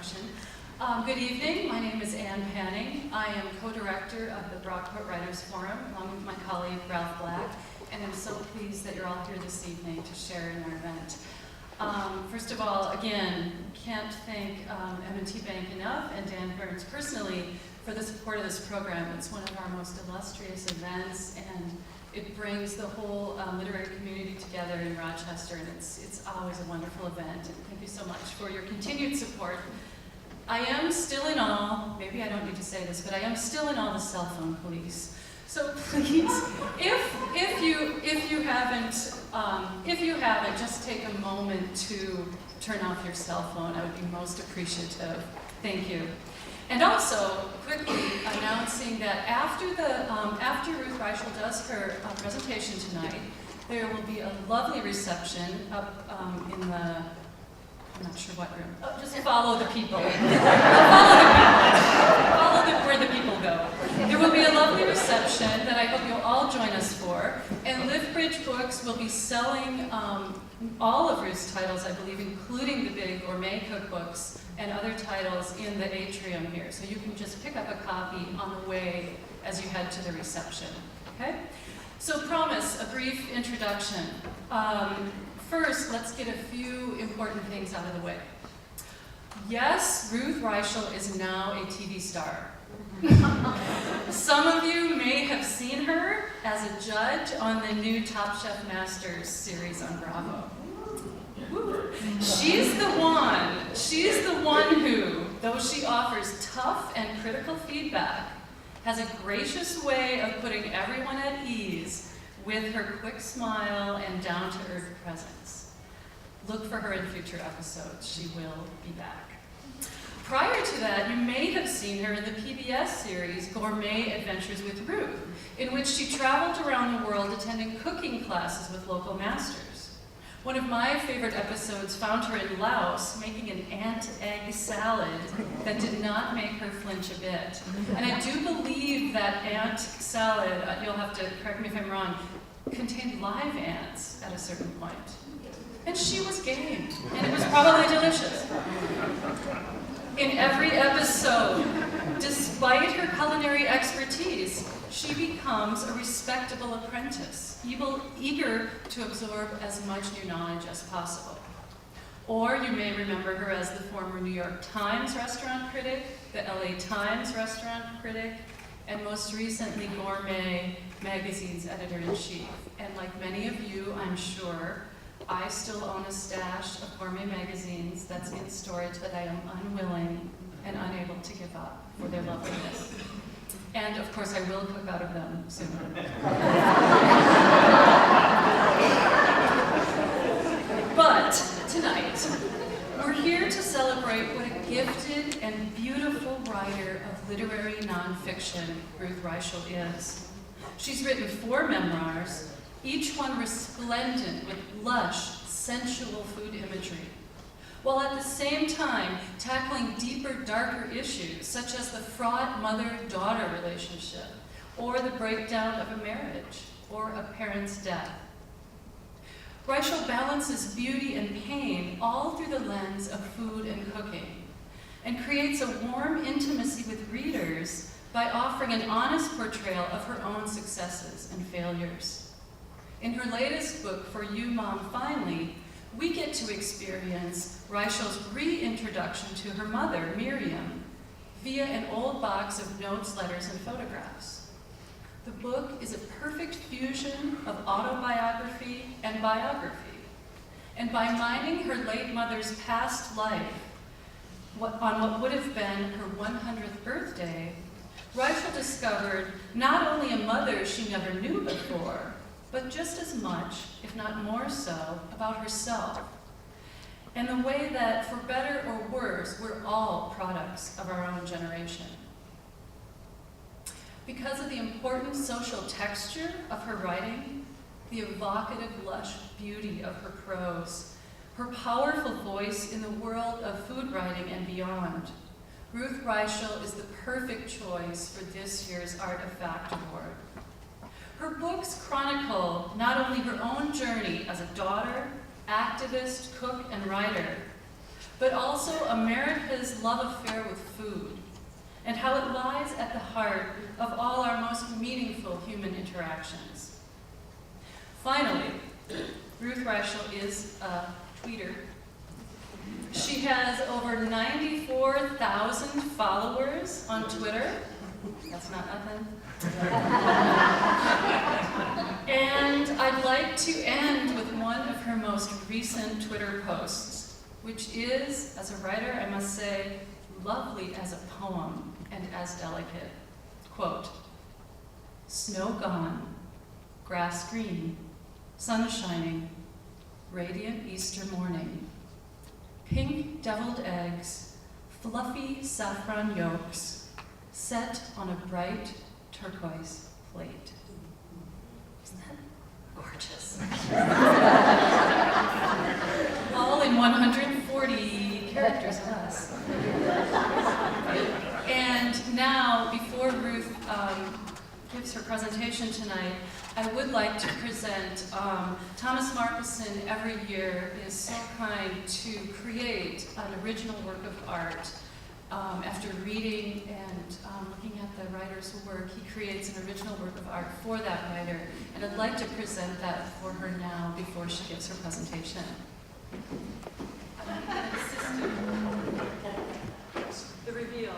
introduction. Good evening, my name is Ann Panning. I am co-director of the Brockport Writers Forum along with my colleague Ralph Black, and I'm so pleased that you're all here this evening to share in our event. First of all, again, can't thank M&T Bank enough and Dan Burns personally for the support of this program. It's one of our most illustrious events, and it brings the whole literary community together in Rochester, and it's always a wonderful event. And thank you so much for your continued support. I am still in awe, maybe I don't need to say this, but I am still in awe of the cell phone police. So please, if you haven't, just take a moment to turn off your cell phone. I would be most appreciative. Thank you. And also, quickly announcing that after Ruth Reichl does her presentation tonight, there will be a lovely reception up in the, I'm not sure what room. Oh, just follow the people. Follow where the people go. There will be a lovely reception that I hope you'll all join us for. And Liftbridge Books will be selling all of Ruth's titles, I believe, including the big gourmet cookbooks and other titles in the atrium here. So you can just pick up a copy on the way as you head to the reception. Okay? So promise, a brief introduction. First, let's get a few important things out of the way. Yes, Ruth Reichl is now a TV star. Some of you may have seen her as a judge on the new Top Chef Masters series on Bravo. She's the one who, though she offers tough and critical feedback, has a gracious way of putting everyone at ease with her quick smile and down-to-earth presence. Look for her in future episodes. She will be back. Prior to that, you may have seen her in the PBS series Gourmet Adventures with Ruth, in which she traveled around the world attending cooking classes with local masters. One of my favorite episodes found her in Laos making an ant egg salad that did not make her flinch a bit. And I do believe that ant salad, you'll have to correct me if I'm wrong, contained live ants at a certain point. And she was game, and it was probably delicious. In every episode, despite her culinary expertise, she becomes a respectable apprentice, eager to absorb as much new knowledge as possible. Or you may remember her as the former New York Times restaurant critic, the LA Times restaurant critic, and most recently Gourmet magazine's editor-in-chief. And like many of you, I'm sure, I still own a stash of gourmet magazines that's in storage that I am unwilling and unable to give up for their loveliness. And of course, I will cook out of them soon. But tonight, we're here to celebrate what a gifted and beautiful writer of literary nonfiction Ruth Reichl is. She's written 4 memoirs, each one resplendent with lush, sensual food imagery, while at the same time tackling deeper, darker issues such as the fraught mother-daughter relationship, or the breakdown of a marriage, or a parent's death. Reichl balances beauty and pain all through the lens of food and cooking, and creates a warm intimacy with readers by offering an honest portrayal of her own successes and failures. In her latest book, For You, Mom, Finally, we get to experience Reichl's reintroduction to her mother, Miriam, via an old box of notes, letters, and photographs. The book is a perfect fusion of autobiography and biography. And by mining her late mother's past life on what would have been her 100th birthday, Reichl discovered not only a mother she never knew before, but just as much, if not more so, about herself, and the way that, for better or worse, we're all products of our own generation. Because of the important social texture of her writing, the evocative, lush beauty of her prose, her powerful voice in the world of food writing and beyond, Ruth Reichl is the perfect choice for this year's Artifact Award. Her books chronicle not only her own journey as a daughter, activist, cook, and writer, but also America's love affair with food, and how it lies at the heart of all our most meaningful human interactions. Finally, Ruth Reichl is a tweeter. She has over 94,000 followers on Twitter. That's not nothing. And I'd like to end with one of her most recent Twitter posts, which is, as a writer, I must say, lovely as a poem and as delicate. Quote, "Snow gone, grass green, sun shining, radiant Easter morning, pink deviled eggs, fluffy saffron yolks, set on a bright turquoise plate." Isn't that gorgeous? All in 140 characters or less. And now, before Ruth gives her presentation tonight, I would like to present Thomas Markuson. Every year is so kind to create an original work of art. After reading and looking at the writer's work, he creates an original work of art for that writer. And I'd like to present that for her now before she gives her presentation. The reveal.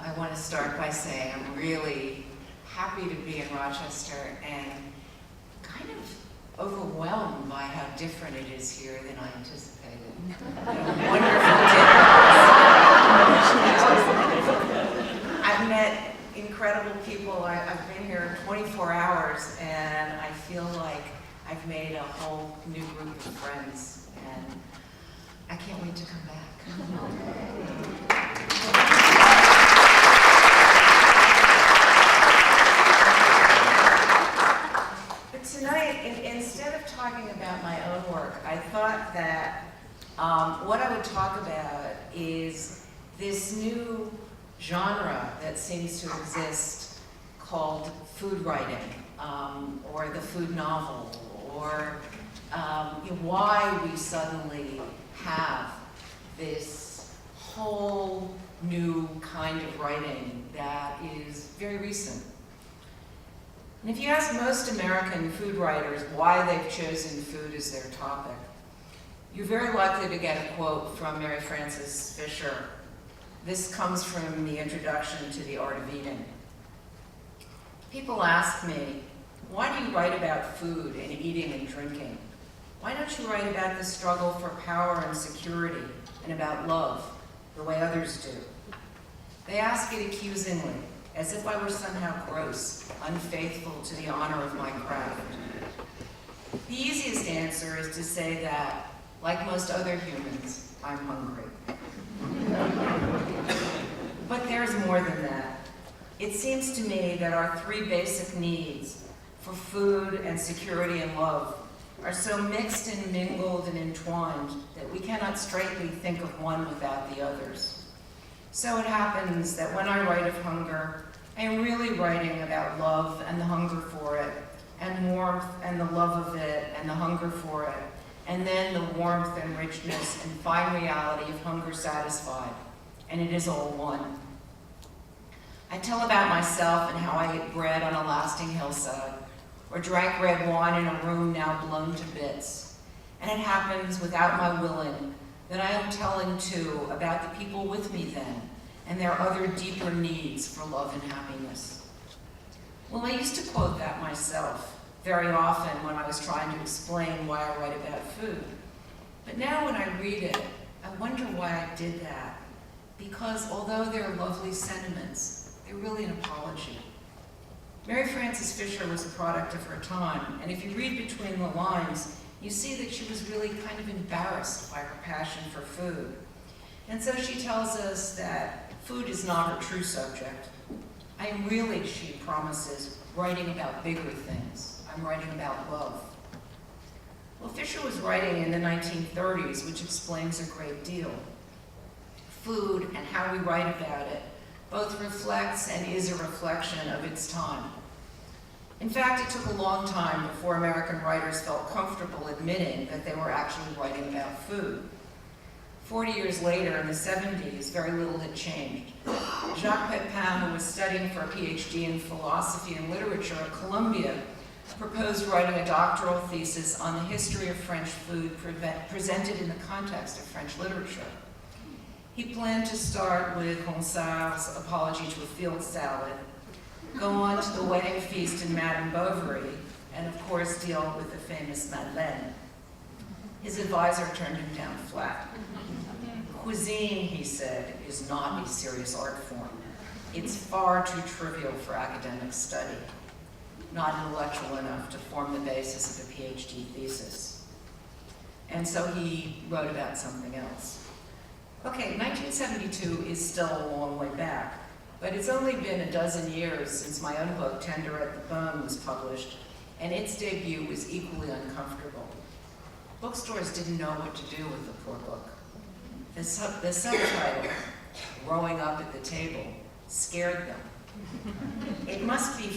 I want to start by saying I'm really happy to be in Rochester and kind of overwhelmed by how different it is here than I anticipated. Wonderful. I've met incredible people. I've been here 24 hours and I feel like I've made a whole new group of friends and I can't wait to come back. Tonight, instead of talking about my own work, I thought that what I would talk about is this new genre that seems to exist called food writing, or the food novel, or why we suddenly have this whole new kind of writing that is very recent. And if you ask most American food writers why they've chosen food as their topic, you're very likely to get a quote from Mary Frances Fisher. This comes from the introduction to The Art of Eating. People ask me, why do you write about food and eating and drinking? Why don't you write about the struggle for power and security and about love, the way others do? They ask it accusingly, as if I were somehow gross, unfaithful to the honor of my craft. The easiest answer is to say that, like most other humans, I'm hungry. But there's more than that. It seems to me that our three basic needs for food and security and love are so mixed and mingled and entwined that we cannot straightly think of one without the others. So it happens that when I write of hunger, I am really writing about love and the hunger for it, and warmth and the love of it and the hunger for it, and then the warmth and richness and fine reality of hunger satisfied, and it is all one. I tell about myself and how I ate bread on a lasting hillside, or drank red wine in a room now blown to bits, and it happens without my willing that I am telling too about the people with me then, and their other deeper needs for love and happiness. Well, I used to quote that myself very often when I was trying to explain why I write about food. But now when I read it, I wonder why I did that. Because although they're lovely sentiments, they're really an apology. Mary Frances Fisher was a product of her time, and if you read between the lines, you see that she was really kind of embarrassed by her passion for food. And so she tells us that food is not her true subject. I am really, she promises, writing about bigger things. I'm writing about love. Well, Fisher was writing in the 1930s, which explains a great deal. Food and how we write about it both reflects and is a reflection of its time. In fact, it took a long time before American writers felt comfortable admitting that they were actually writing about food. 40 years later, in the 70s, very little had changed. Jacques Pepin, who was studying for a PhD in philosophy and literature at Columbia, proposed writing a doctoral thesis on the history of French food presented in the context of French literature. He planned to start with Ronsard's Apology to a Field Salad, go on to the wedding feast in Madame Bovary, and of course deal with the famous Madeleine. His advisor turned him down flat. Cuisine, he said, is not a serious art form. It's far too trivial for academic study, not intellectual enough to form the basis of a PhD thesis. And so he wrote about something else. Okay, 1972 is still a long way back, but it's only been a dozen years since my own book, Tender at the Bone, was published, and its debut was equally uncomfortable. Bookstores didn't know what to do with the poor book. The subtitle, Growing Up at the Table, scared them. It must be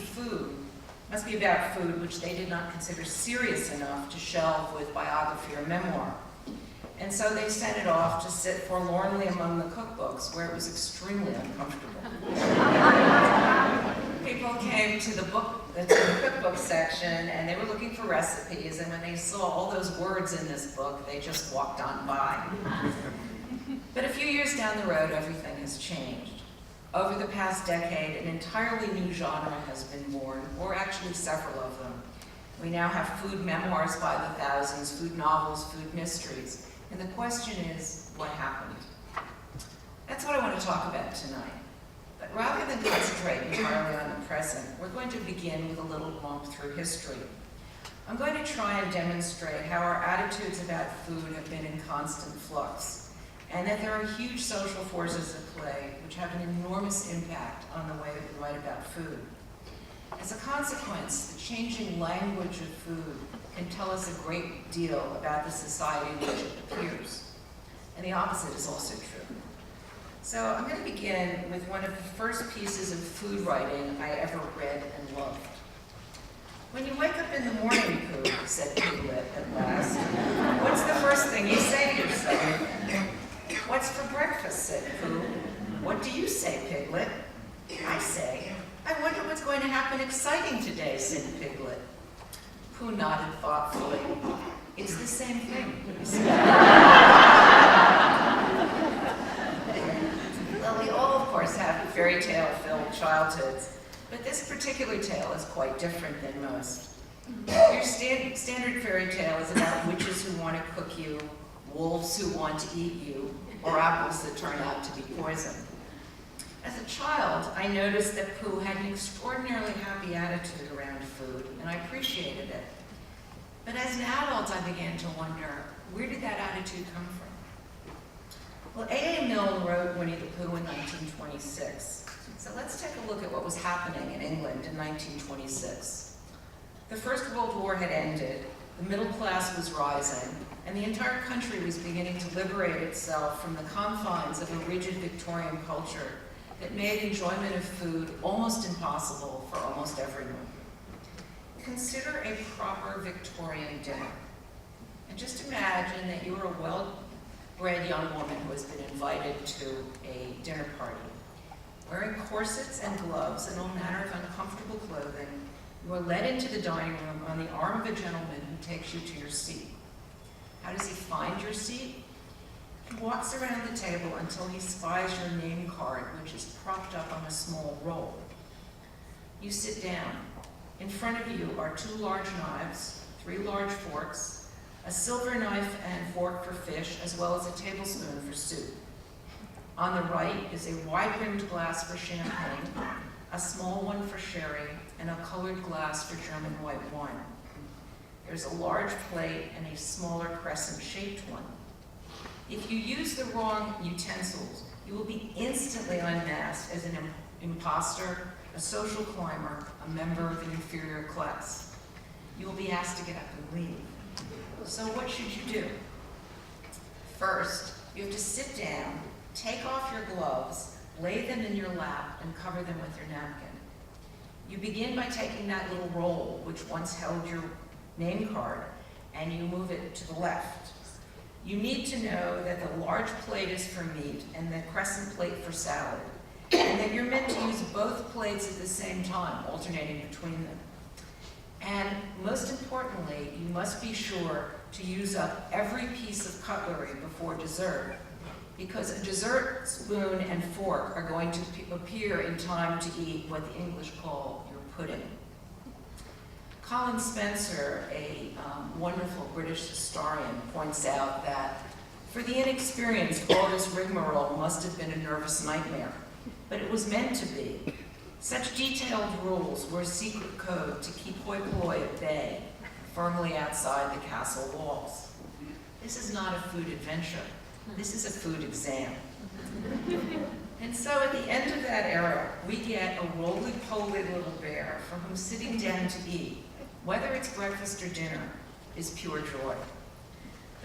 about food which they did not consider serious enough to shelve with biography or memoir. And so they sent it off to sit forlornly among the cookbooks, where it was extremely uncomfortable. People came to the cookbook section, and they were looking for recipes, and when they saw all those words in this book, they just walked on by. But a few years down the road, everything has changed. Over the past decade, an entirely new genre has been born, or actually several of them. We now have food memoirs by the thousands, food novels, food mysteries. And the question is, what happened? That's what I want to talk about tonight. But rather than concentrate entirely on the present, we're going to begin with a little bump through history. I'm going to try and demonstrate how our attitudes about food have been in constant flux, and that there are huge social forces at play which have an enormous impact on the way that we write about food. As a consequence, the changing language of food can tell us a great deal about the society in which it appears. And the opposite is also true. So I'm going to begin with one of the first pieces of food writing I ever read and loved. When you wake up in the morning, Pooh, said Piglet at last, what's the first thing you say to yourself? What's for breakfast, said Pooh. What do you say, Piglet? I say, I wonder what's going to happen exciting today, said Piglet. Pooh nodded thoughtfully. It's the same thing, he said. Well, we all, of course, have fairy tale-filled childhoods, but this particular tale is quite different than most. Your standard fairy tale is about witches who want to cook you, wolves who want to eat you, or apples that turn out to be poison. As a child, I noticed that Pooh had an extraordinarily happy attitude around food, and I appreciated it. But as an adult, I began to wonder, where did that attitude come from? Well, A.A. Milne wrote Winnie the Pooh in 1926. So let's take a look at what was happening in England in 1926. The First World War had ended, the middle class was rising, and the entire country was beginning to liberate itself from the confines of a rigid Victorian culture that made enjoyment of food almost impossible for almost everyone. Consider a proper Victorian dinner. And just imagine that you are a well-bred young woman who has been invited to a dinner party. Wearing corsets and gloves and all manner of uncomfortable clothing, you are led into the dining room on the arm of a gentleman who takes you to your seat. How does he find your seat? He walks around the table until he spies your name card, which is propped up on a small roll. You sit down. In front of you are 2 large knives, 3 large forks, a silver knife and fork for fish, as well as a tablespoon for soup. On the right is a wide-rimmed glass for champagne, a small one for sherry, and a colored glass for German white wine. There's a large plate and a smaller crescent-shaped one. If you use the wrong utensils, you will be instantly unmasked as an imposter, a social climber, a member of an inferior class. You will be asked to get up and leave. So what should you do? First, you have to sit down, take off your gloves, lay them in your lap, and cover them with your napkin. You begin by taking that little roll, which once held your name card, and you move it to the left. You need to know that the large plate is for meat and the crescent plate for salad, and that you're meant to use both plates at the same time, alternating between them. And most importantly, you must be sure to use up every piece of cutlery before dessert, because a dessert spoon and fork are going to appear in time to eat what the English call your pudding. Colin Spencer, a wonderful British historian, points out that for the inexperienced, all this rigmarole must have been a nervous nightmare, but it was meant to be. Such detailed rules were a secret code to keep hoi polloi at bay, firmly outside the castle walls. This is not a food adventure. This is a food exam. And so at the end of that era, we get a roly-poly little bear for whom sitting down to eat, whether it's breakfast or dinner, is pure joy.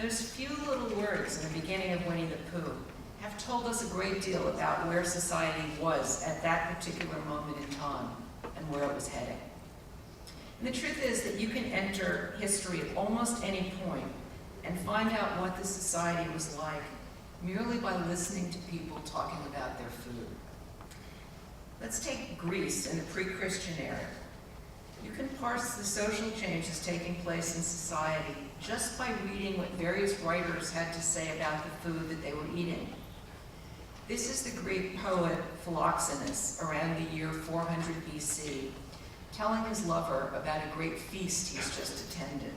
Those few little words in the beginning of Winnie the Pooh have told us a great deal about where society was at that particular moment in time and where it was heading. And the truth is that you can enter history at almost any point and find out what the society was like merely by listening to people talking about their food. Let's take Greece in the pre-Christian era. You can parse the social changes taking place in society just by reading what various writers had to say about the food that they were eating. This is the Greek poet Philoxenus around the year 400 BC, telling his lover about a great feast he's just attended.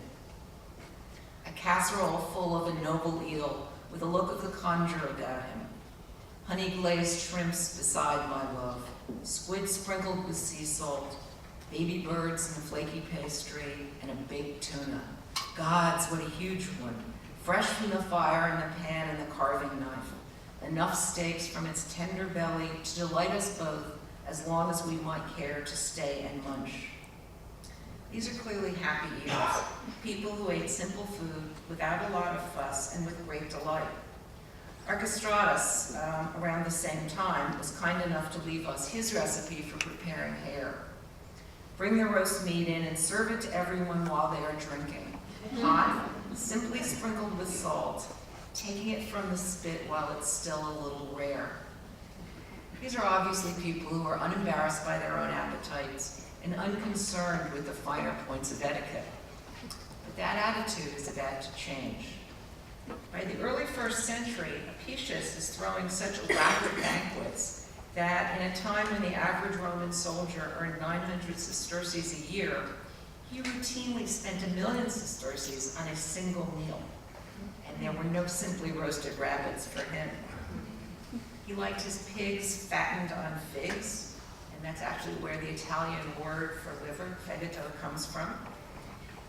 A casserole full of a noble eel with a look of the conjure about him. Honey-glazed shrimps beside my love, squid sprinkled with sea salt, baby birds in the flaky pastry, and a baked tuna. Gods, what a huge one, fresh from the fire and the pan and the carving knife. Enough steaks from its tender belly to delight us both as long as we might care to stay and munch. These are clearly happy eaters, people who ate simple food without a lot of fuss and with great delight. Archestratus, around the same time, was kind enough to leave us his recipe for preparing hare. Bring the roast meat in and serve it to everyone while they are drinking. Hot, simply sprinkled with salt, taking it from the spit while it's still a little rare. These are obviously people who are unembarrassed by their own appetites and unconcerned with the finer points of etiquette. But that attitude is about to change. By the early 1st century, Apicius is throwing such elaborate banquets that in a time when the average Roman soldier earned 900 sesterces a year, he routinely spent 1,000,000 sesterces on a single meal. And there were no simply roasted rabbits for him. He liked his pigs fattened on figs, and that's actually where the Italian word for liver, fegato, comes from.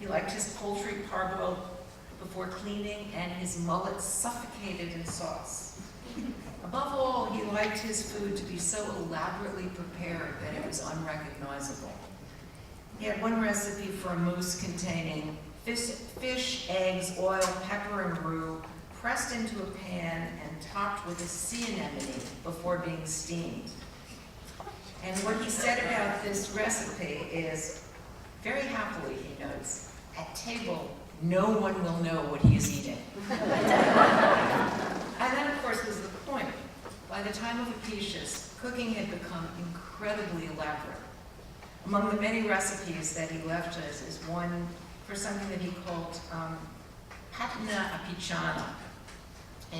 He liked his poultry parboiled before cleaning, and his mullet suffocated in sauce. Above all, he liked his food to be so elaborately prepared that it was unrecognizable. He had one recipe for a mousse containing fish, eggs, oil, pepper, and roux, pressed into a pan and topped with a sea anemone before being steamed. And what he said about this recipe is, very happily, he notes, at table, no one will know what he is eating. And that, of course, was the point. By the time of Apicius, cooking had become incredibly elaborate. Among the many recipes that he left us is one for something that he called patina apiciana,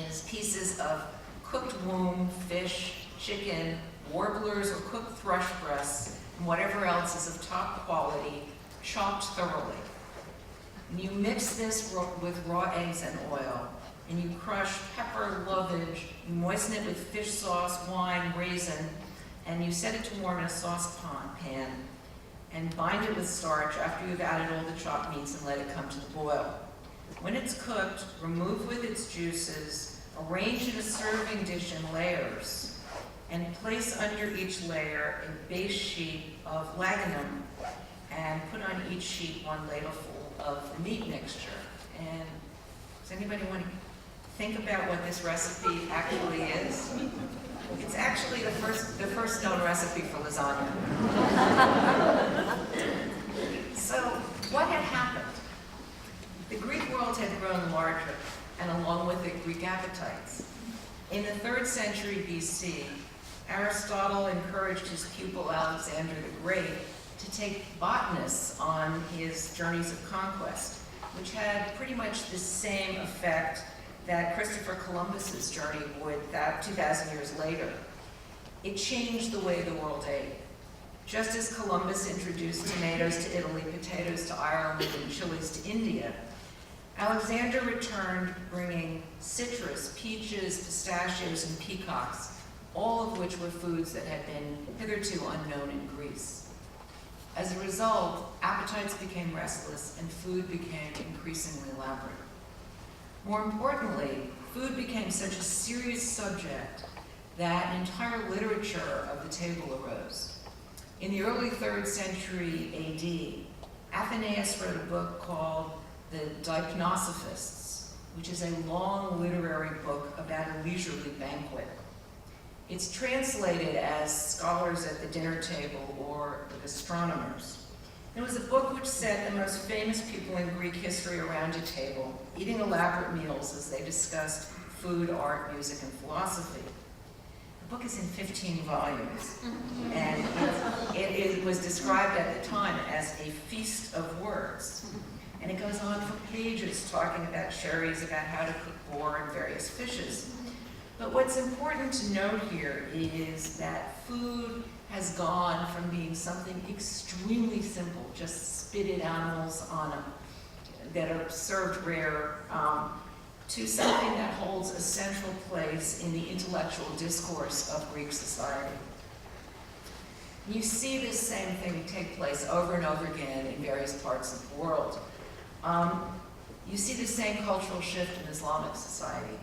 is pieces of cooked womb, fish, chicken, warblers, or cooked thrush breasts, and whatever else is of top quality, chopped thoroughly. And you mix this with raw eggs and oil, and you crush pepper, lovage, you moisten it with fish sauce, wine, raisin, and you set it to warm in a saucepan. and bind it with starch after you've added all the chopped meats and let it come to the boil. When it's cooked, remove with its juices, arrange in a serving dish in layers, and place under each layer a base sheet of laganum, and put on each sheet one ladleful of the meat mixture. And does anybody want to think about what this recipe actually is? It's actually the first known recipe for lasagna. So, what had happened? The Greek world had grown larger, and along with it, Greek appetites. In the 3rd century BC, Aristotle encouraged his pupil Alexander the Great to take botanists on his journeys of conquest, which had pretty much the same effect that Christopher Columbus's journey would 2,000 years later. It changed the way the world ate. Just as Columbus introduced tomatoes to Italy, potatoes to Ireland, and chilies to India, Alexander returned bringing citrus, peaches, pistachios, and peacocks, all of which were foods that had been hitherto unknown in Greece. As a result, appetites became restless and food became increasingly elaborate. More importantly, food became such a serious subject that an entire literature of the table arose. In the early 3rd century AD, Athenaeus wrote a book called The Deipnosophists, which is a long literary book about a leisurely banquet. It's translated as Scholars at the Dinner Table or The Gastronomers. It was a book which set the most famous people in Greek history around a table, eating elaborate meals as they discussed food, art, music, and philosophy. The book is in 15 volumes, and it was described at the time as a feast of words. And it goes on for pages talking about cherries, about how to cook boar and various fishes. But what's important to note here is that food has gone from being something extremely simple, just spitted animals that are served rare, to something that holds a central place in the intellectual discourse of Greek society. You see this same thing take place over and over again in various parts of the world. You see the same cultural shift in Islamic society.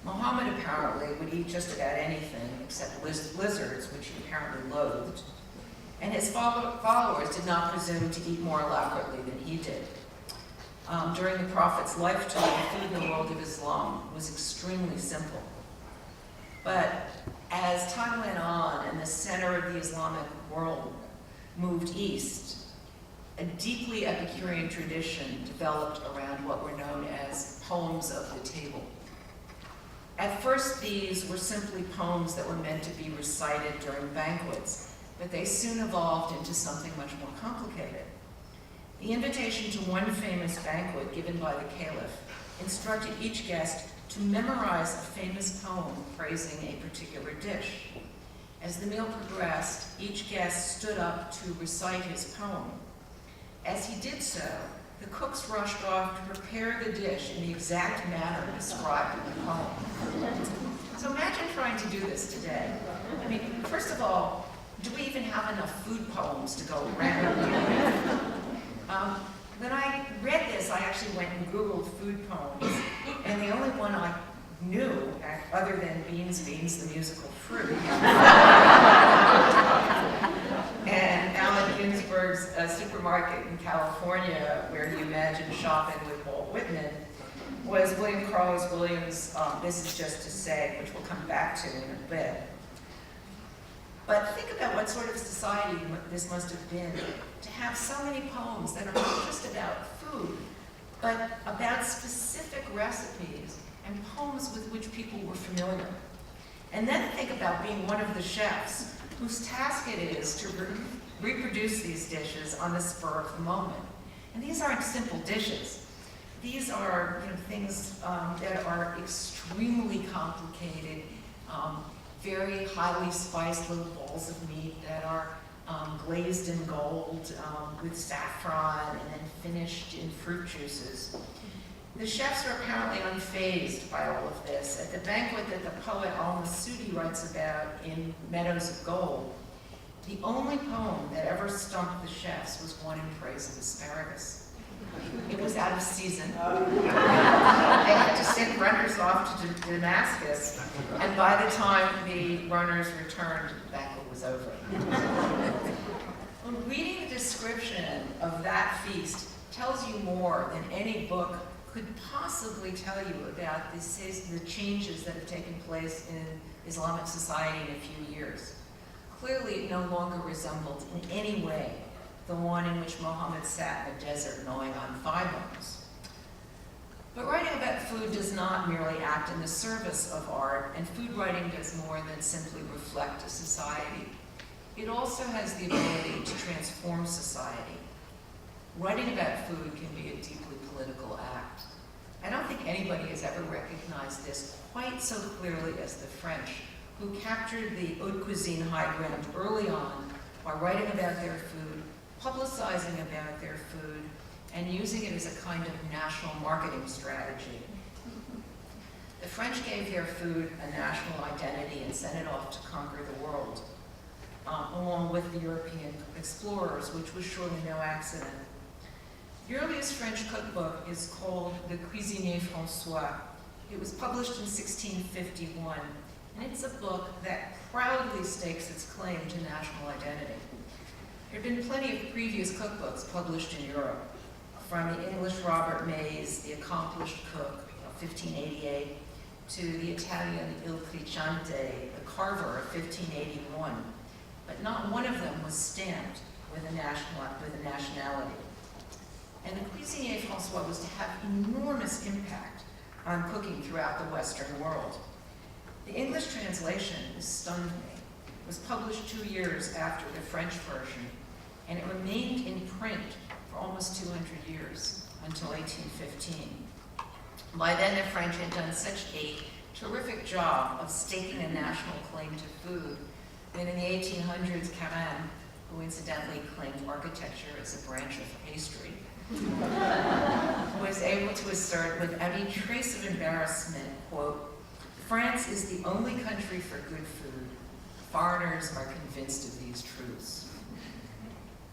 Muhammad apparently would eat just about anything except lizards, which he apparently loathed. And his followers did not presume to eat more elaborately than he did. During the Prophet's lifetime, food in the world of Islam was extremely simple. But as time went on and the center of the Islamic world moved east, a deeply Epicurean tradition developed around what were known as poems of the table. At first, these were simply poems that were meant to be recited during banquets, but they soon evolved into something much more complicated. The invitation to one famous banquet given by the caliph instructed each guest to memorize a famous poem praising a particular dish. As the meal progressed, each guest stood up to recite his poem. As he did so, the cooks rushed off to prepare the dish in the exact manner described in the poem. So imagine trying to do this today. I mean, first of all, do we even have enough food poems to go around? When I read this, I actually went and Googled food poems, and the only one I knew, other than Beans, Beans, the musical fruit, and Allen Ginsberg's Supermarket in California, where he imagined shopping with Walt Whitman, was William Carlos Williams' This Is Just to Say, which we'll come back to in a bit. But think about what sort of society this must have been to have so many poems that are not just about food, but about specific recipes and poems with which people were familiar. And then think about being one of the chefs whose task it is to reproduce these dishes on the spur of the moment. And these aren't simple dishes. These are things that are extremely complicated, very highly spiced little balls of meat that are glazed in gold with saffron and then finished in fruit juices. The chefs are apparently unfazed by all of this. At the banquet that the poet Al-Masudi writes about in Meadows of Gold, The only poem that ever stumped the chefs was one in praise of asparagus. It was out of season. They had to send runners off to Damascus, and by the time the runners returned, the banquet was over. Well, reading the description of that feast tells you more than any book could possibly tell you about the changes that have taken place in Islamic society in a few years. Clearly, it no longer resembled in any way the one in which Muhammad sat in a desert gnawing on thigh bones. But writing about food does not merely act in the service of art, and food writing does more than simply reflect a society. It also has the ability to transform society. Writing about food can be a deeply political act. I don't think anybody has ever recognized this quite so clearly as the French, who captured the haute cuisine high ground early on by writing about their food, publicizing about their food, and using it as a kind of national marketing strategy. The French gave their food a national identity and sent it off to conquer the world, along with the European explorers, which was surely no accident. The earliest French cookbook is called The Cuisinier François. It was published in 1651, and it's a book that proudly stakes its claim to national identity. There have been plenty of previous cookbooks published in Europe, from the English Robert May's The Accomplished Cook, 1588, to the Italian Il Cristiante, The Carver, of 1581, but not one of them was stamped with a nationality. And the Cuisinier François was to have enormous impact on cooking throughout the Western world. The English translation, this stunned me, was published 2 years after the French version, and it remained in print for almost 200 years, until 1815. By then, the French had done such a terrific job of staking a national claim to food that in the 1800s, Carême, who incidentally claimed architecture as a branch of pastry, was able to assert without any trace of embarrassment, quote, "France is the only country for good food. Foreigners are convinced of these truths."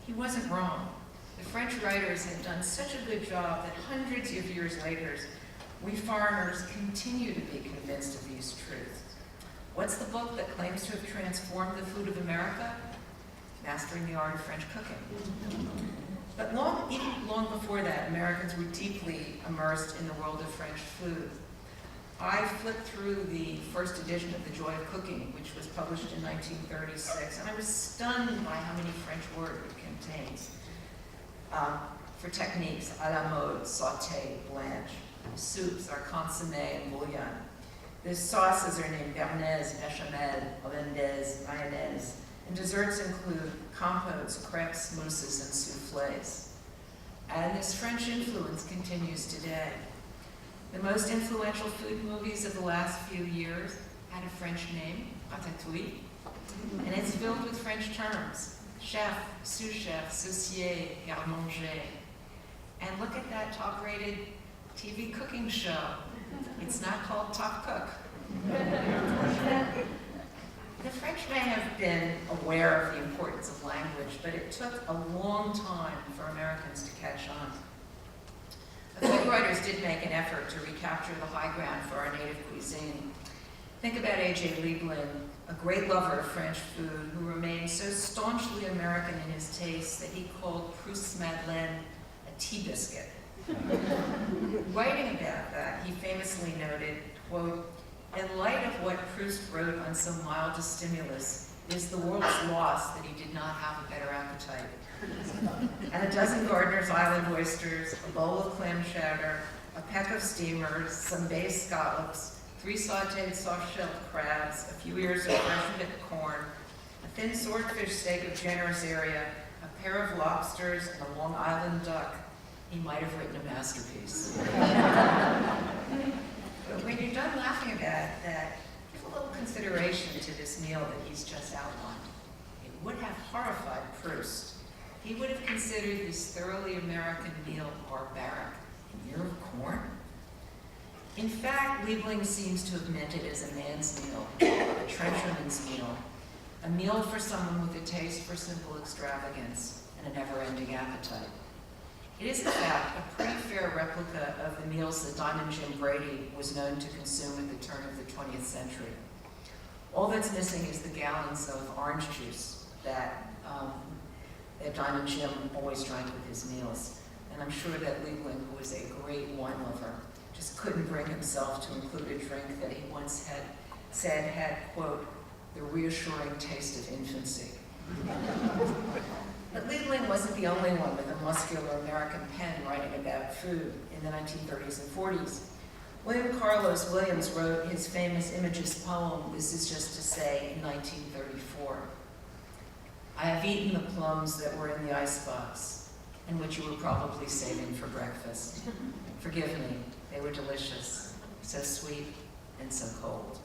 He wasn't wrong. The French writers had done such a good job that hundreds of years later, we foreigners continue to be convinced of these truths. What's the book that claims to have transformed the food of America? Mastering the Art of French Cooking. But even long before that, Americans were deeply immersed in the world of French food. I flipped through the first edition of The Joy of Cooking, which was published in 1936, and I was stunned by how many French words it contains. For techniques, à la mode, sauté, blanche. Soups are consommé and bouillon. The sauces are named béarnaise, béchamel, hollandaise, mayonnaise. And desserts include compotes, crepes, mousses, and soufflés. And this French influence continues today. The most influential food movies of the last few years had a French name, Ratatouille, and it's filled with French terms, chef, sous-chef, saucier, garde-manger. And look at that top-rated TV cooking show. It's not called Top Cook. The French may have been aware of the importance of language, but it took a long time for Americans to catch on. The food writers did make an effort to recapture the high ground for our native cuisine. Think about A.J. Liebling, a great lover of French food who remained so staunchly American in his taste that he called Proust's Madeleine a tea biscuit. Writing about that, he famously noted, quote, "In light of what Proust wrote on so mild a stimulus, it is the world's loss that he did not have a better appetite." And a dozen Gardiner's Island oysters, a bowl of clam chowder, a peck of steamers, some bay scallops, 3 sauteed soft-shelled crabs, a few ears of fresh picked corn, a thin swordfish steak of generous area, a pair of lobsters, and a Long Island duck. He might have written a masterpiece. But when you're done laughing about that, give a little consideration to this meal that he's just outlined. It would have horrified Proust. He would have considered this thoroughly American meal barbaric. An ear of corn? In fact, Liebling seems to have meant it as a man's meal, a trencherman's meal. a meal for someone with a taste for simple extravagance and a never-ending appetite. It is, in fact, a pretty fair replica of the meals that Diamond Jim Brady was known to consume at the turn of the 20th century. All that's missing is the gallons of orange juice that Diamond Jim always drank with his meals. And I'm sure that Liebling, who was a great wine lover, just couldn't bring himself to include a drink that he once had said had, quote, the reassuring taste of infancy. But Liebling wasn't the only one with a muscular American pen writing about food in the 1930s and 40s. William Carlos Williams wrote his famous Images poem, This Is Just to Say, in 1934. I have eaten the plums that were in the icebox, and which you were probably saving for breakfast. Forgive me, they were delicious, so sweet and so cold.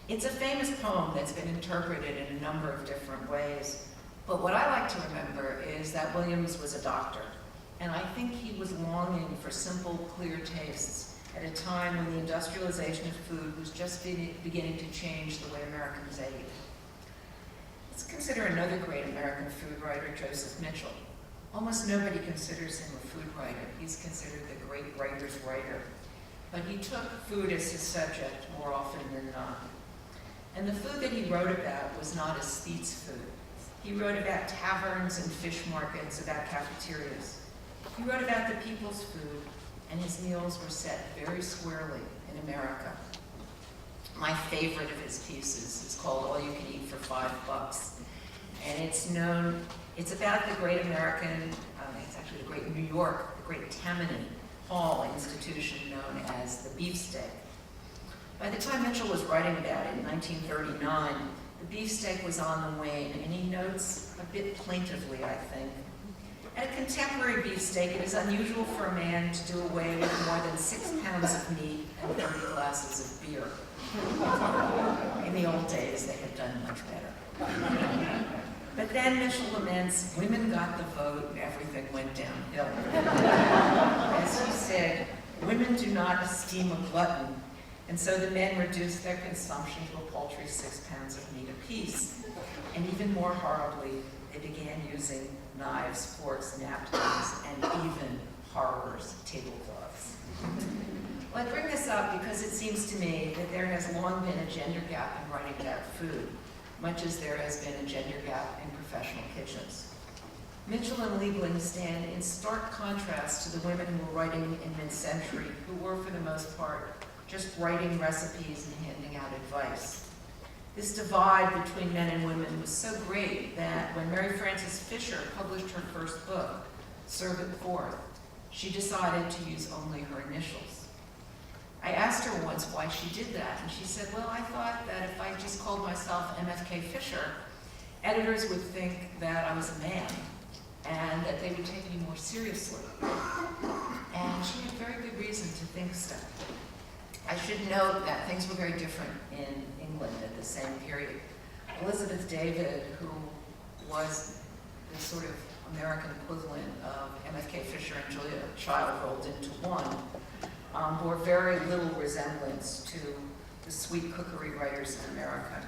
It's a famous poem that's been interpreted in a number of different ways, but what I like to remember is that Williams was a doctor, and I think he was longing for simple, clear tastes at a time when the industrialization of food was just beginning to change the way Americans ate. Let's consider another great American food writer, Joseph Mitchell. Almost nobody considers him a food writer. He's considered the great writer's writer. But he took food as his subject more often than not. And the food that he wrote about was not aesthete's food. He wrote about taverns and fish markets, about cafeterias. He wrote about the people's food, and his meals were set very squarely in America. My favorite of his pieces is called All You Can Eat for $5. And it's about the great American, it's actually the great New York, the great Tammany Hall institution known as the beefsteak. By the time Mitchell was writing about it in 1939, the beefsteak was on the wane, and he notes a bit plaintively, I think, at a contemporary beefsteak, it is unusual for a man to do away with more than 6 pounds of meat and 30 glasses of beer. In the old days, they had done much better. But then Mitchell laments, women got the vote and everything went downhill. As he said, women do not esteem a glutton, and so the men reduced their consumption to a paltry 6 pounds of meat apiece. And even more horribly, they began using knives, forks, napkins, and even horrors, tablecloths. Well, I bring this up because it seems to me that there has long been a gender gap in writing about food, much as there has been a gender gap in professional kitchens. Mitchell and Liebling stand in stark contrast to the women who were writing in mid-century, who were, for the most part, just writing recipes and handing out advice. This divide between men and women was so great that when Mary Frances Fisher published her first book, Serve It Forth, she decided to use only her initials. I asked her once why she did that, and she said, well, I thought that if I just called myself MFK Fisher, editors would think that I was a man, and that they would take me more seriously. And she had very good reason to think so. I should note that things were very different in England at the same period. Elizabeth David, who was the sort of American equivalent of MFK Fisher and Julia Child rolled into one, bore very little resemblance to the sweet cookery writers in America.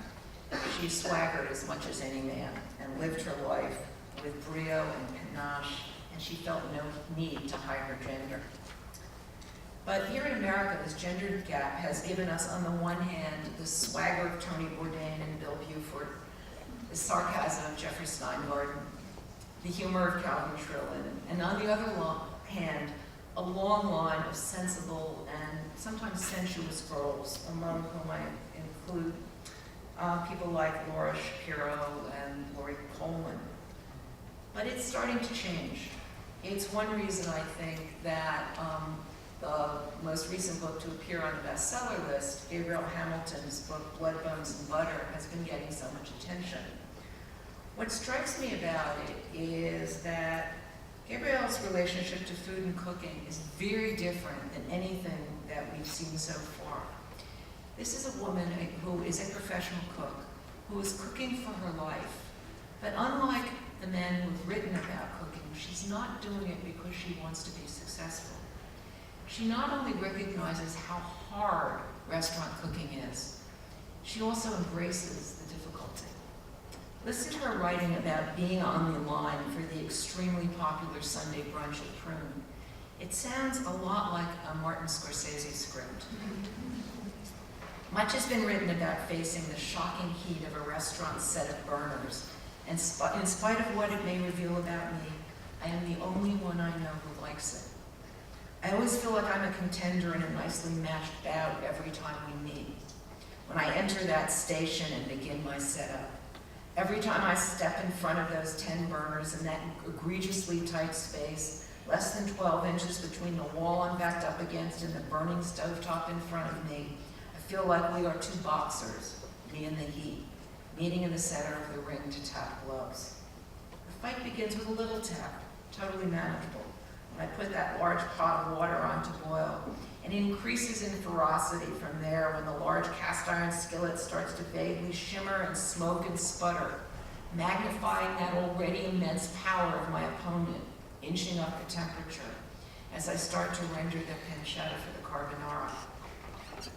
She swaggered as much as any man and lived her life with brio and panache, and she felt no need to hide her gender. But here in America, this gender gap has given us, on the one hand, the swagger of Tony Bourdain and Bill Buford, the sarcasm of Jeffrey Steingarten, the humor of Calvin Trillin, and on the other hand, a long line of sensible and sometimes sensuous girls, among whom I include people like Laura Shapiro and Laurie Coleman. But it's starting to change. It's one reason, I think, that the most recent book to appear on the bestseller list, Gabrielle Hamilton's book, Blood, Bones, and Butter, has been getting so much attention. What strikes me about it is that Gabrielle's relationship to food and cooking is very different than anything that we've seen so far. This is a woman who is a professional cook, who is cooking for her life. But unlike the men who've written about cooking, she's not doing it because she wants to be successful. She not only recognizes how hard restaurant cooking is, she also embraces the difficulty. Listen to her writing about being on the line for the extremely popular Sunday brunch at Prune. It sounds a lot like a Martin Scorsese script. Much has been written about facing the shocking heat of a restaurant's set of burners, and in spite of what it may reveal about me, I am the only one I know who likes it. I always feel like I'm a contender in a nicely matched bout every time we meet. When I enter that station and begin my setup, every time I step in front of those 10 burners in that egregiously tight space, less than 12 inches between the wall I'm backed up against and the burning stovetop in front of me, I feel like we are two boxers, me and the heat, meeting in the center of the ring to tap gloves. The fight begins with a little tap, totally manageable. When I put that large pot of water on to boil, and it increases in ferocity from there when the large cast iron skillet starts to vaguely shimmer and smoke and sputter, magnifying that already immense power of my opponent, inching up the temperature as I start to render the pancetta for the carbonara.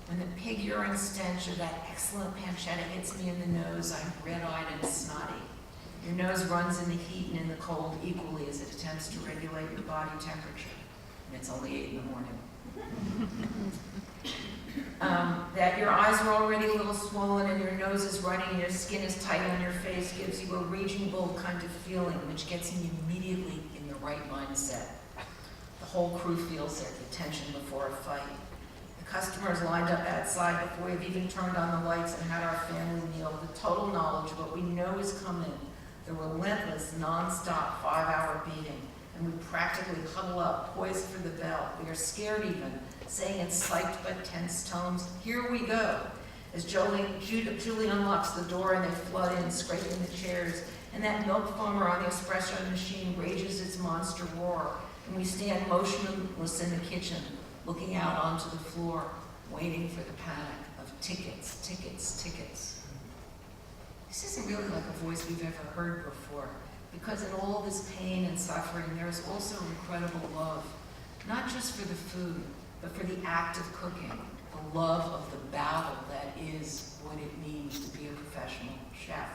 When the pig urine stench of that excellent pancetta hits me in the nose, I'm red-eyed and snotty. Your nose runs in the heat and in the cold equally as it attempts to regulate your body temperature. And it's only 8 in the morning. That your eyes are already a little swollen and your nose is running and your skin is tight on your face gives you a raging bull kind of feeling, which gets me immediately in the right mindset. The whole crew feels it, the tension before a fight. The customers lined up outside before we've even turned on the lights and had our family meal, the total knowledge of what we know is coming, the relentless, non-stop 5-hour beating, and we practically huddle up, poised for the bell. We are scared even, saying in psyched but tense tones, "Here we go," as Julie unlocks the door and they flood in, scraping the chairs, and that milk foamer on the espresso machine rages its monster roar, and we stand motionless in the kitchen, looking out onto the floor, waiting for the panic of tickets, tickets, tickets. This isn't really like a voice we've ever heard before, because in all this pain and suffering, there is also incredible love, not just for the food, but for the act of cooking, the love of the battle that is what it means to be a professional chef.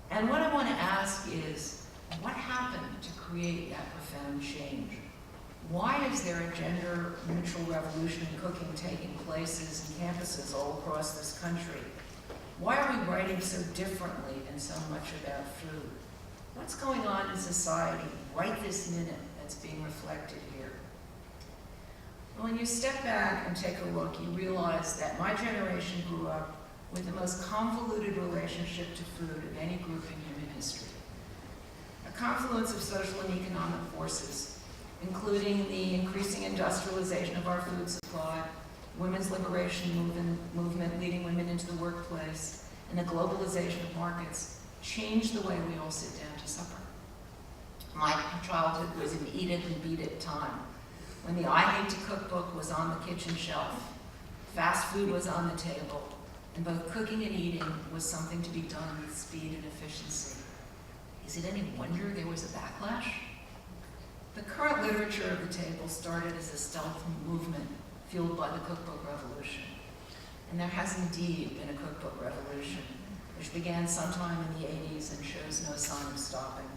And what I want to ask is, what happened to create that profound change? Why is there a gender-neutral revolution in cooking taking places and campuses all across this country? Why are we writing so differently and so much about food? What's going on in society right this minute that's being reflected here? Well, when you step back and take a look, you realize that my generation grew up with the most convoluted relationship to food of any group in human history. A confluence of social and economic forces, including the increasing industrialization of our food supply, women's liberation movement leading women into the workplace, and the globalization of markets, changed the way we all sit down to supper. My childhood was an eat it and beat it time, when the I Hate to Cookbook was on the kitchen shelf, fast food was on the table, and both cooking and eating was something to be done with speed and efficiency. Is it any wonder there was a backlash? The current literature of the table started as a stealth movement fueled by the cookbook revolution. And there has indeed been a cookbook revolution, which began sometime in the 80s and shows no sign of stopping.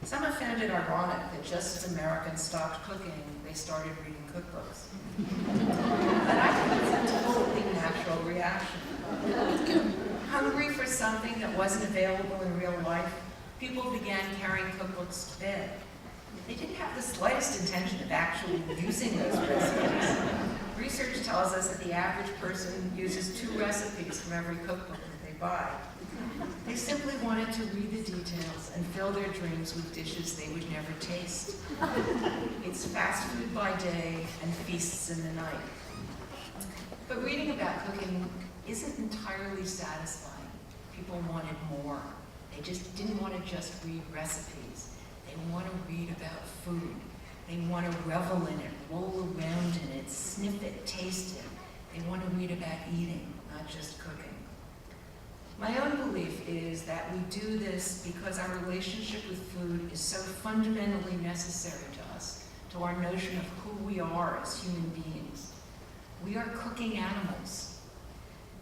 Some have found it ironic that just as Americans stopped cooking, they started reading cookbooks. But I think it's a totally natural reaction. Hungry for something that wasn't available in real life, people began carrying cookbooks to bed. They didn't have the slightest intention of actually using those recipes. Research tells us that the average person uses 2 recipes from every cookbook that they buy. They simply wanted to read the details and fill their dreams with dishes they would never taste. It's fast food by day and feasts in the night. But reading about cooking isn't entirely satisfying. People wanted more. They just didn't want to just read recipes. They want to read about food. They want to revel in it, roll around in it, sniff it, taste it. They want to read about eating, not just cooking. My own belief is that we do this because our relationship with food is so fundamentally necessary to us, to our notion of who we are as human beings. We are cooking animals.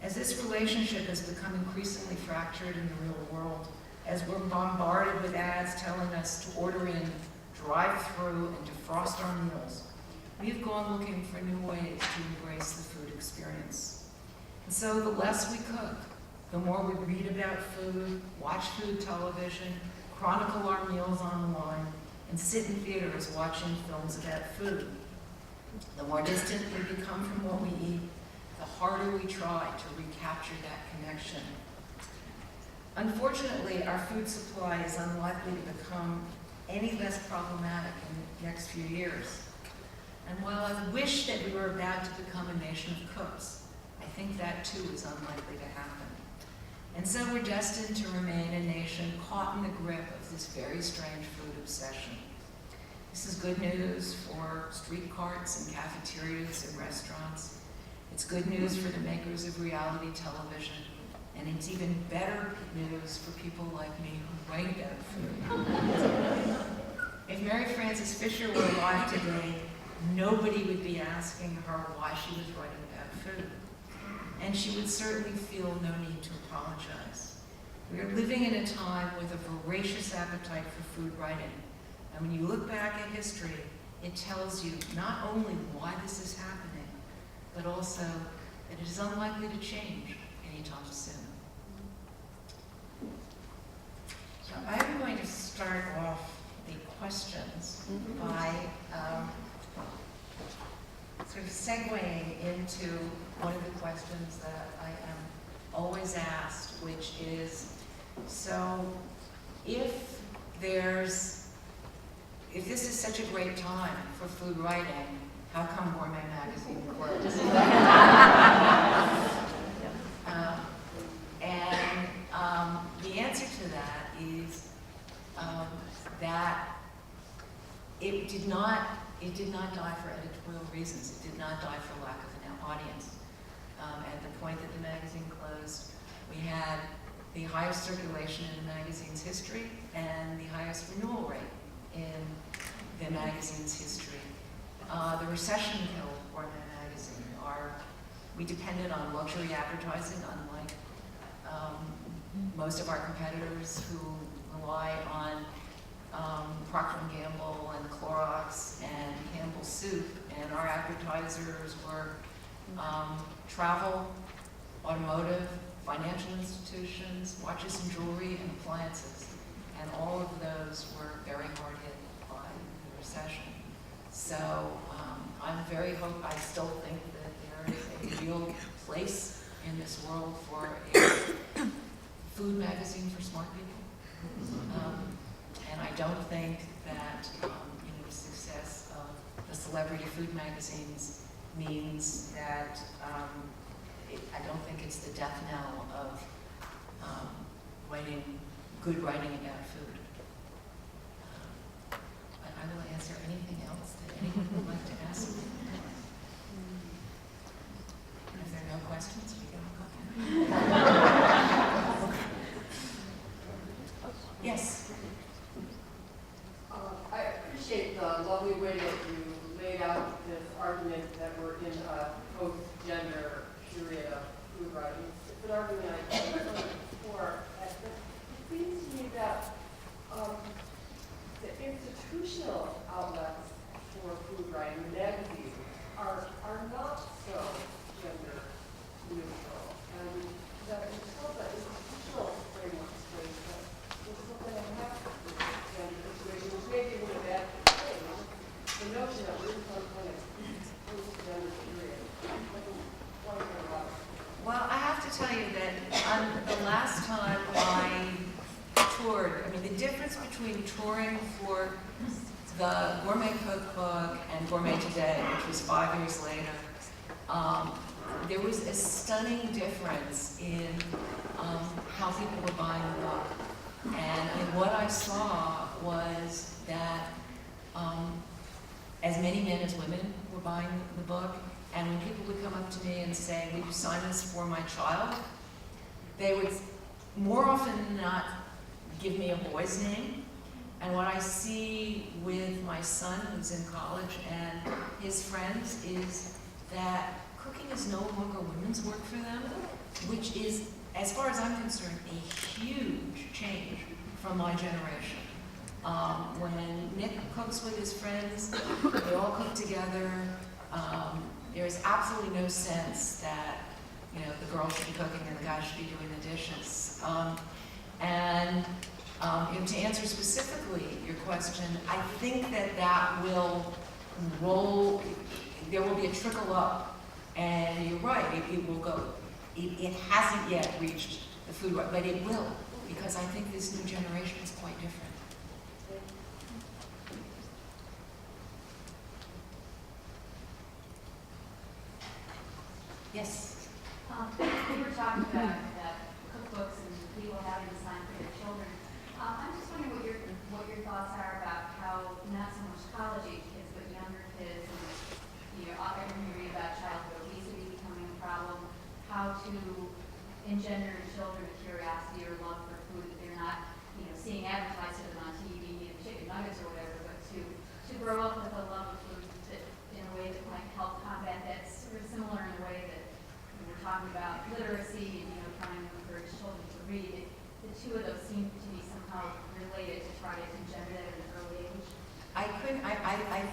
As this relationship has become increasingly fractured in the real world, as we're bombarded with ads telling us to order in, drive through, and defrost our meals, we've gone looking for new ways to embrace the food experience. And so the less we cook, the more we read about food, watch food television, chronicle our meals online, and sit in theaters watching films about food. The more distant we become from what we eat, the harder we try to recapture that connection. Unfortunately, our food supply is unlikely to become any less problematic in the next few years. And while I wish that we were about to become a nation of cooks, I think that too is unlikely to happen. And so we're destined to remain a nation caught in the grip of this very strange food obsession. This is good news for street carts and cafeterias and restaurants. It's good news for the makers of reality television. And it's even better news for people like me who write about food. If Mary Frances Fisher were alive today, nobody would be asking her why she was writing about food. And she would certainly feel no need to apologize. We are living in a time with a voracious appetite for food writing. And when you look back at history, it tells you not only why this is happening, but also that it is unlikely to change anytime soon. So I'm going to start off the questions by sort of segueing into one of the questions that I am always asked, which is, so if this is such a great time for food writing, how come Gourmet Magazine works? The answer to that is that it did not die for editorial reasons. It did not die for lack of an audience. At the point that the magazine closed, we had the highest circulation in the magazine's history and the highest renewal rate in the magazine's history. The recession killed Gourmet Magazine. We depended on luxury advertising, unlike most of our competitors who rely on Procter & Gamble and Clorox and Campbell's Soup, and our advertisers were travel, automotive, financial institutions, watches and jewelry, and appliances. And all of those were very hard hit by the recession. So I still think that there is a real place in this world for a food magazine for smart people. And I don't think that the success of the celebrity food magazines means that I don't think it's the death knell of good writing about food. But I will answer anything else that anyone would like to ask me. If there are no questions, we can go ahead. Yes. I appreciate the lovely way that you laid out this argument that we're in a post-gender period of food writing. It's an argument I've heard before. It seems to me that the institutional outlets for food writing, magazines, are not so gender neutral. And that until the institutional framework is placed, we're still going to have this gender situation, which may be a really bad thing. The notion that we're in some kind of post-gender period. Well, I have to tell you that the last time I toured, the difference between touring for the Gourmet Cookbook and Gourmet Today, which was 5 years later, there was a stunning difference in how people were buying the book. And what I saw was that as many men as women were buying the book, and when people would come up to me and say, "Will you sign this for my child?" they would more often than not give me a boy's name. And what I see with my son, who's in college, and his friends, is that cooking is no longer women's work for them. which is, as far as I'm concerned, a huge change from my generation. When Nick cooks with his friends, they all cook together. There's absolutely no sense that, you know, the girl should be cooking and the guy should be doing the dishes. You know, to answer specifically your question, I think that will roll, there will be a trickle up, and you're right, it will go. It hasn't yet reached the food, but it will, because I think this new generation is quite different. Yes? We were talking about cookbooks and people having to sign for their children. I'm just wondering what your thoughts are about how not so much college age kids, but younger kids, and you know, everything you read about childhood obesity becoming a problem, how to engender in children a curiosity or love for food that they're not, you know, seeing advertised to them on TV, you know, chicken nuggets or whatever, but to grow up with a love of food that in a way that might help combat that, sort of similar in a way that we're talking about literacy and, you know, trying to encourage children to read. The two of those seem to be somehow related to try to engender that at an early age. I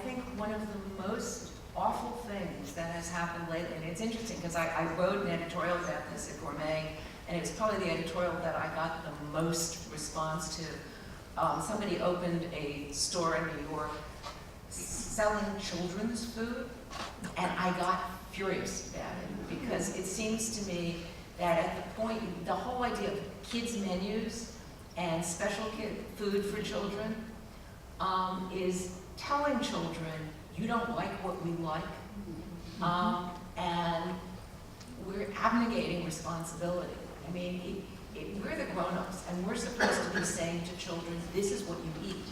think one of the most awful things that has happened lately, and it's interesting because I wrote an editorial about this at Gourmet, and it was probably the editorial that I got the most response to. Somebody opened a store in New York selling children's food, and I got furious about it because it seems to me that at the point, the whole idea of kids' menus and special food for children is telling children, you don't like what we like, and we're abnegating responsibility. I mean, we're the grown-ups, and we're supposed to be saying to children, this is what you eat.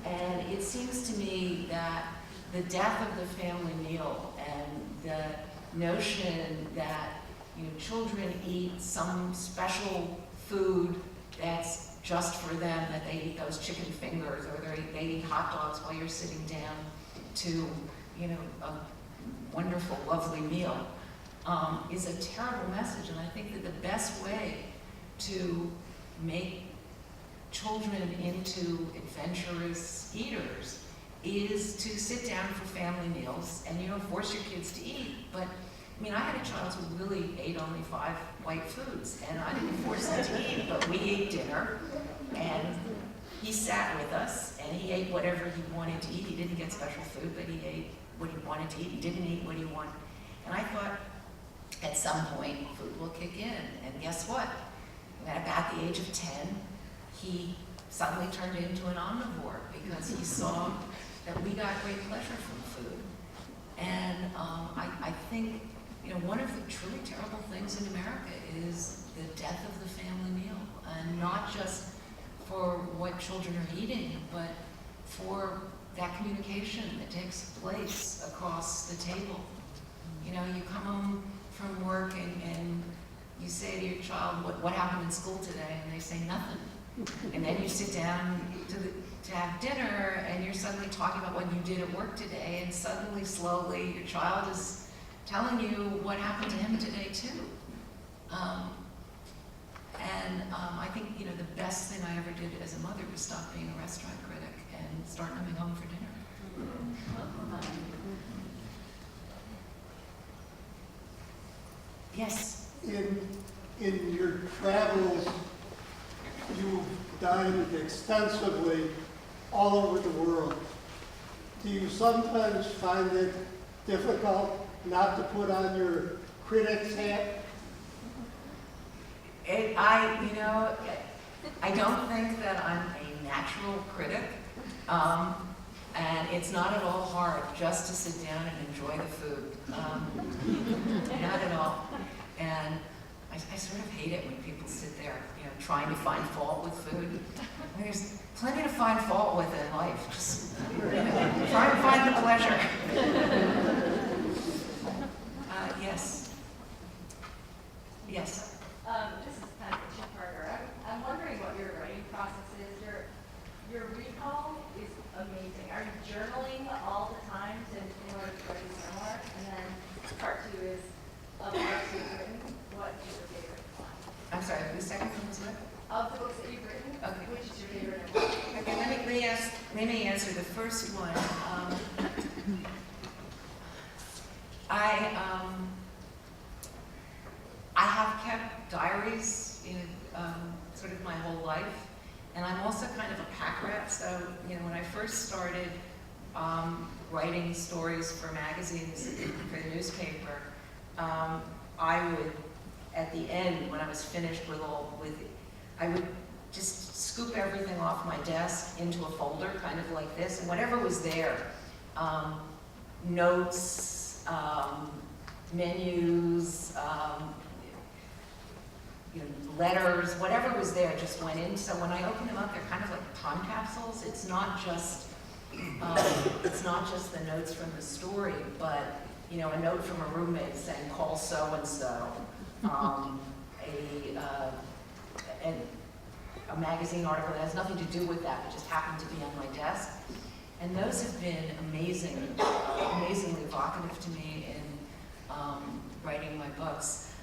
And it seems to me that the death of the family meal and the notion that, you know, children eat some special food that's just for them, that they eat those chicken fingers or they eat hot dogs while you're sitting down to, you know, a wonderful, lovely meal, is a terrible message. And I think that the best way to make children into adventurous eaters is to sit down for family meals and, you know, force your kids to eat. But I mean, I had a child who really ate only 5 white foods, and I didn't force him to eat, but we ate dinner, and he sat with us, and he ate whatever he wanted to eat. He didn't get special food, but he ate what he wanted to eat. He didn't eat what he wanted. And I thought, at some point, food will kick in, and guess what? At about the age of 10, he suddenly turned into an omnivore because he saw that we got great pleasure from food. And I think, you know, one of the truly terrible things in America is the death of the family meal, and not just for what children are eating, but for that communication that takes place across the table. You know, you come home from work and you say to your child, what happened in school today? And they say nothing. And then you sit down to have dinner, and you're suddenly talking about what you did at work today, and suddenly, slowly, your child is telling you what happened to him today too. I think, you know, the best thing I ever did as a mother was stop being a restaurant critic and start coming home for dinner. Yes? In your travels, you've dined extensively all over the world. Do you sometimes find it difficult not to put on your critic's hat? I don't think that I'm a natural critic, and it's not at all hard just to sit down and enjoy the food. Not at all. And I sort of hate it when people sit there, you know, trying to find fault with food. I mean, there's plenty to find fault with in life. Just, you know, try and find the pleasure. Yes. Yes. This is kind of a two-parter. I'm wondering what your writing process is. Your recall is amazing. Are you journaling all the time in order to write this memoir? And then part 2 is, of the books you've written, what is your favorite let me answer the first one. I have kept diaries in sort of my whole life, and I'm also kind of a pack rat. So when I first started writing stories for magazines, for the newspaper, I would, at the end, when I was finished I would just scoop everything off my desk into a folder, kind of like this, and whatever was there, notes, menus, letters, whatever was there just went in. So when I open them up, they're kind of like time capsules. It's not just the notes from the story, but a note from a roommate saying call so and so, a magazine article that has nothing to do with that, but just happened to be on my desk. And those have been amazingly evocative to me in writing my books.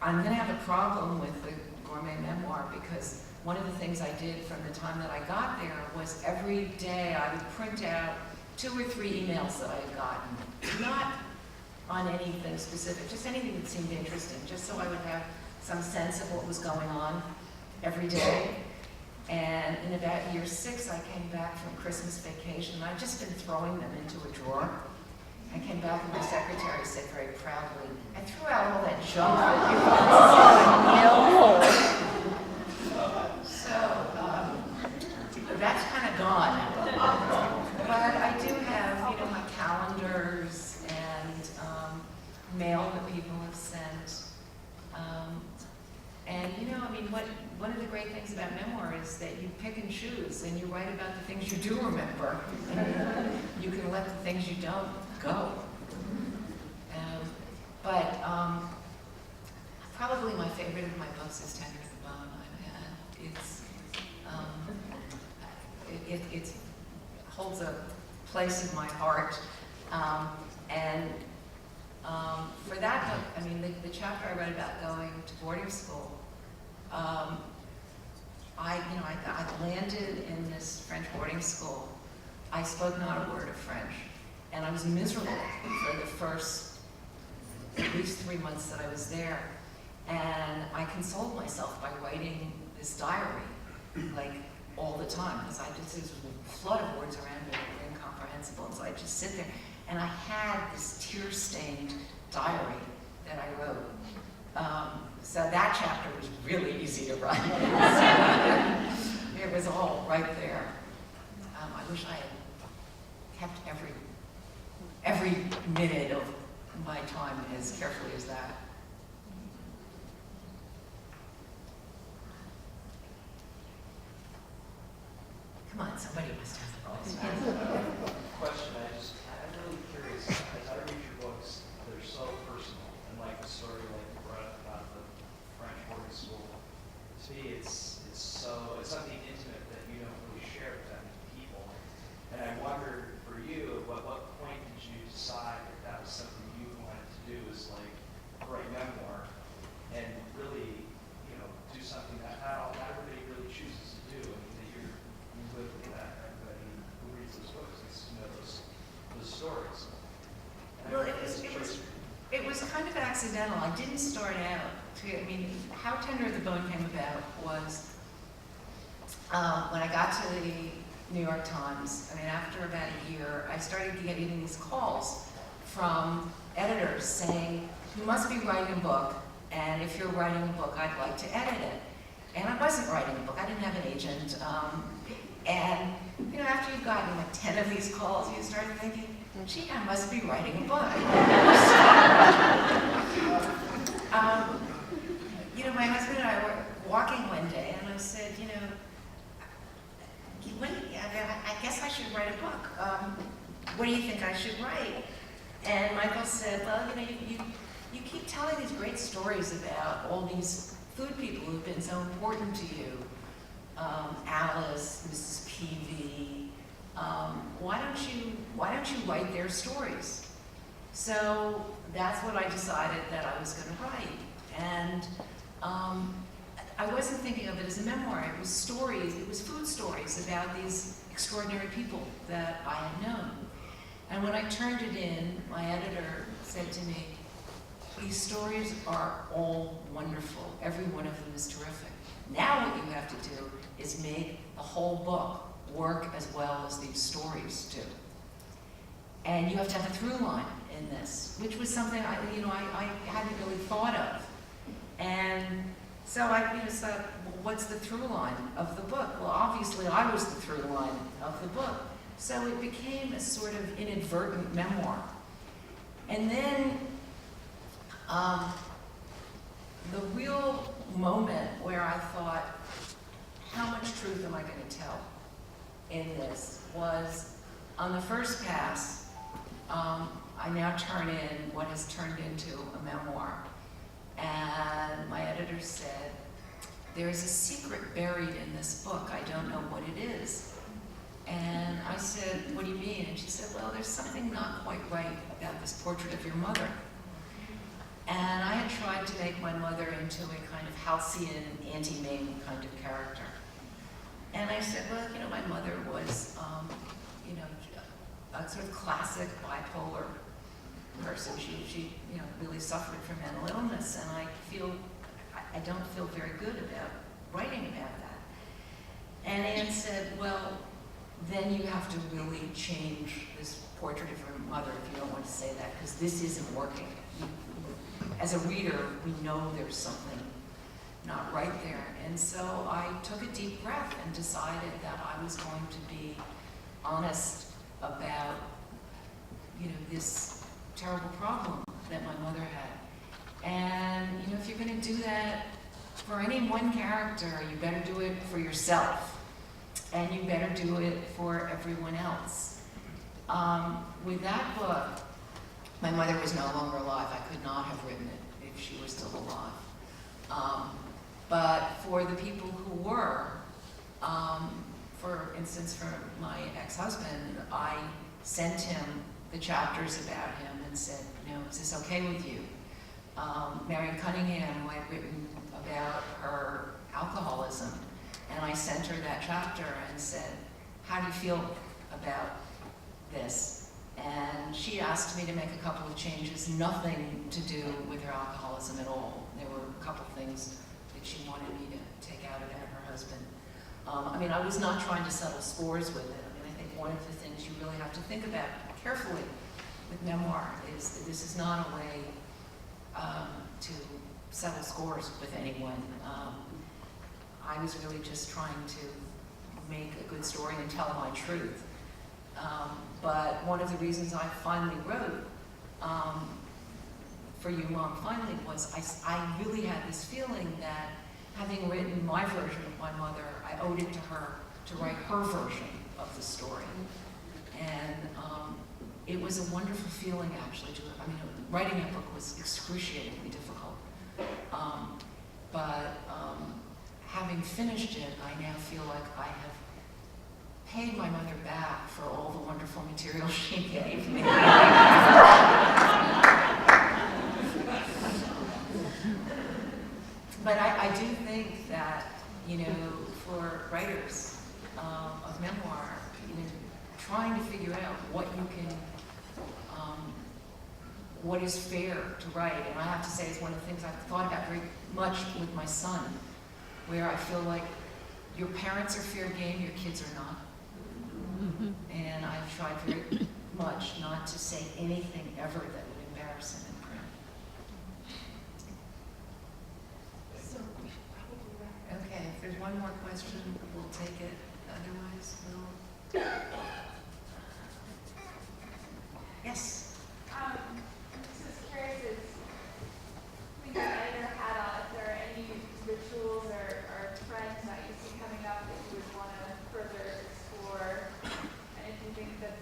I'm going to have a problem with the gourmet memoir because one of the things I did from the time that I got there was every day I would print out 2 or 3 emails that I had gotten, not on anything specific, just anything that seemed interesting, just so I would have some sense of what was going on every day. And in about year 6, I came back from Christmas vacation, and I'd just been throwing them into a drawer. I came back and my secretary said very proudly, I threw out all that junk that you So that's kind of gone. But I do have, my calendars and mail that people have sent. And one of the great things about memoir is that you pick and choose, and you write about the things you do remember, and you can let the things you don't go. But probably my favorite of my books is Tender to the Bone. It holds a place in my heart, and for that book, the chapter I wrote about going to boarding school, I landed in this French boarding school. I spoke not a word of French, and I was miserable for the first at least 3 months that I was there. And I consoled myself by writing this diary, like all the time, because I just, there was a flood of words around me that were incomprehensible, and so I'd just sit there. And I had this tear-stained diary that I wrote. So that chapter was really easy to write. It was all right there. I wish I had kept every minute of my time as carefully as that. Come on, somebody must have a voice. Question, I'm really curious, as I read your books, they're so personal, and like the story like you brought up about the French boarding school, to me it's something intimate that you don't really share with that many people. And I wondered for you, at what point did you decide that was something you wanted to do, is like write memoir and really, do something that not everybody really chooses to do, and that you live with that. Everybody who reads those books needs to know those stories. And Well, it was kind of accidental. I didn't start out How Tender the Bone came about was when I got to the New York Times. After about a year, I started getting these calls from editors saying, you must be writing a book, and if you're writing a book, I'd like to edit it. And I wasn't writing a book. I didn't have an agent. And after you've gotten like 10 of these calls, you start thinking, gee, I must be writing a book. My husband and I were walking one day, and I said, I guess I should write a book. What do you think I should write? And Michael said, well, you keep telling these great stories about all these food people who've been so important to you. Alice, Mrs. Peavy. Why don't you write their stories? So that's what I decided that I was going to write. And I wasn't thinking of it as a memoir. It was stories, it was food stories about these extraordinary people that I had known. And when I turned it in, my editor said to me, these stories are all wonderful. Every one of them is terrific. Now what you have to do is make the whole book work as well as these stories do. And you have to have a through line in this, which was something I hadn't really thought of. And so I thought, well, what's the through line of the book? Well, obviously I was the through line of the book. So it became a sort of inadvertent memoir. And then the real moment where I thought, how much truth am I going to tell in this was on the first pass. I now turn in what has turned into a memoir. And my editor said, there's a secret buried in this book. I don't know what it is. And I said, what do you mean? And she said, well, there's something not quite right about this portrait of your mother. And I had tried to make my mother into a kind of halcyon, anti-Ming kind of character. And I said, well, my mother was, a sort of classic bipolar person. She really suffered from mental illness, and I don't feel very good about writing about that. And Anne said, well, then you have to really change this portrait of her mother if you don't want to say that, because this isn't working. As a reader, we know there's something not right there. And so I took a deep breath and decided that I was going to be honest about, this terrible problem that my mother had. And, if you're going to do that for any one character, you better do it for yourself. And you better do it for everyone else. With that book, my mother was no longer alive. I could not have written it if she were still alive. But for the people who were, for instance, for my ex-husband, I sent him the chapters about him and said, is this okay with you? Marion Cunningham, who I had written about her alcoholism, and I sent her that chapter and said, how do you feel about this? And she asked me to make a couple of changes, nothing to do with her alcoholism at all. There were a couple things that she wanted me to take out about her husband. I was not trying to settle scores with it. I think one of the things you really have to think about carefully with memoir is that this is not a way to settle scores with anyone. I was really just trying to make a good story and tell my truth. But one of the reasons I finally wrote For You, Mom, finally, was I really had this feeling that having written my version of my mother, I owed it to her to write her version of the story. And it was a wonderful feeling, actually. Writing a book was excruciatingly difficult. But having finished it, I now feel like I have paid my mother back for all the wonderful material she gave me. But I do think that, for writers of memoir, trying to figure out what you can, what is fair to write. And I have to say, it's one of the things I've thought about very much with my son, where I feel like your parents are fair game, your kids are not. And I've tried very much not to say anything ever that would embarrass him in print. So we should probably wrap up. Okay, if there's one more question, we'll take it. Otherwise, we'll... Yes? Just curious, when you had your hat on, if there are any rituals or trends that you see coming up that you would want to further explore, and if you think that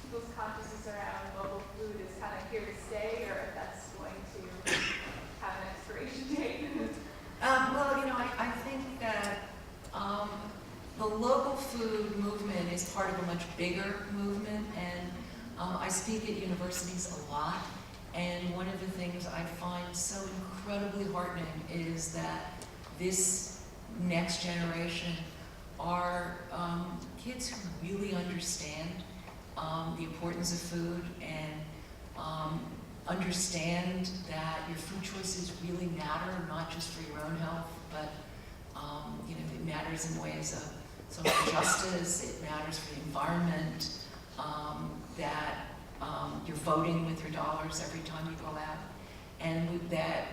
people's consciousness around global food is kind of here to stay, or if that's going to have an expiration date. I think that the local food movement is part of a much bigger movement, and I speak at universities a lot, and one of the things I find so incredibly heartening is that this next generation are kids who really understand the importance of food and understand that your food choices really matter, not just for your own health, but it matters in ways of social justice, it matters for the environment, that you're voting with your dollars every time you go out. And with that,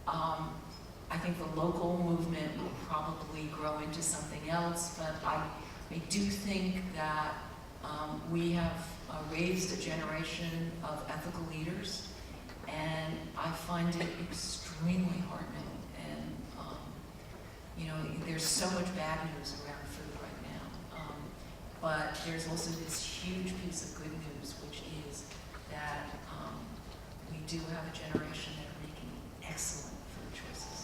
I think the local movement will probably grow into something else, but I do think that we have raised a generation of ethical leaders, and I find it extremely heartening. And there's so much bad news around food right now, but there's also this huge piece of good news, which is that we do have a generation that are making excellent food choices.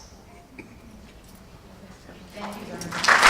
Thank you very much.